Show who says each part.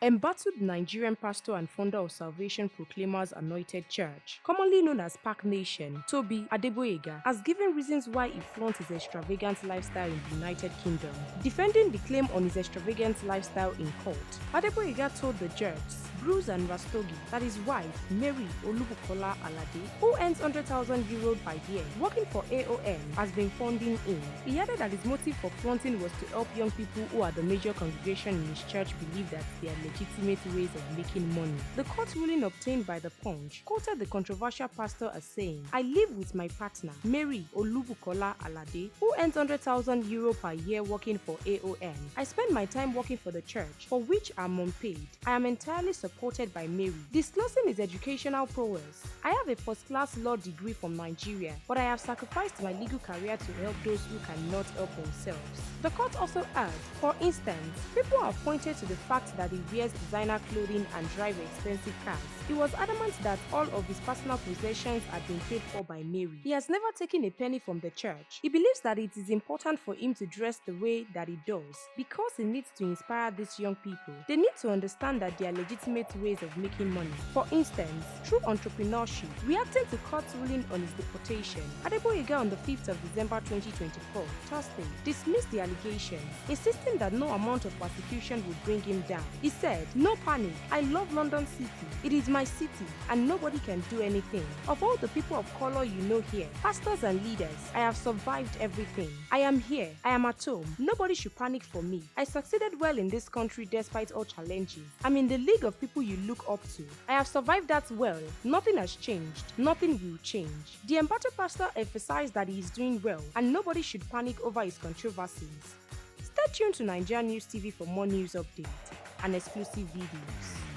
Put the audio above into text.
Speaker 1: Embattled Nigerian pastor and founder of Salvation Proclaimers Anointed Church, commonly known as Park Nation, Tobi Adegboyega, has given reasons why he flaunts his extravagant lifestyle in the United Kingdom. Defending the claim on his extravagant lifestyle in court, Adegboyega told the judge, Bruce and Rastogi, that his wife, Mary Olubukola Alade, who earns €100,000 per year working for AON, has been funding him. He added that his motive for flaunting was to help young people who are the major congregation in his church believe that they are legitimate ways of making money. The court ruling obtained by The Punch quoted the controversial pastor as saying, "I live with my partner, Mary Olubukola Alade, who earns €100,000 per year working for AON. I spend my time working for the church, for which I'm unpaid. I am entirely supported by Mary." Disclosing his educational prowess, "I have a first-class law degree from Nigeria, but I have sacrificed my legal career to help those who cannot help themselves." The court also added, for instance, people have pointed to the fact that he wears designer clothing and drives expensive cars. He was adamant that all of his personal possessions had been paid for by Mary. He has never taken a penny from the church. He believes that it is important for him to dress the way that he does because he needs to inspire these young people. They need to understand that there are legitimate ways of making money. For instance, through entrepreneurship. Reacting to court ruling on his deportation, Adegboyega on the 5th of December 2024, Thursday, dismissed the allegations, insisting that no amount of persecution would bring him down. He said, "No panic, I love London City. It is my city and nobody can do anything. Of all the people of color you know here, pastors and leaders, I have survived everything. I am here, I am at home. Nobody should panic for me. I succeeded well in this country despite all challenges. I'm in the league of people you look up to. I have survived that well. Nothing has changed. Nothing will change." The embattled pastor emphasized that he is doing well and nobody should panic over his controversies. Stay tuned to NaijaNews TV for more news updates and exclusive videos.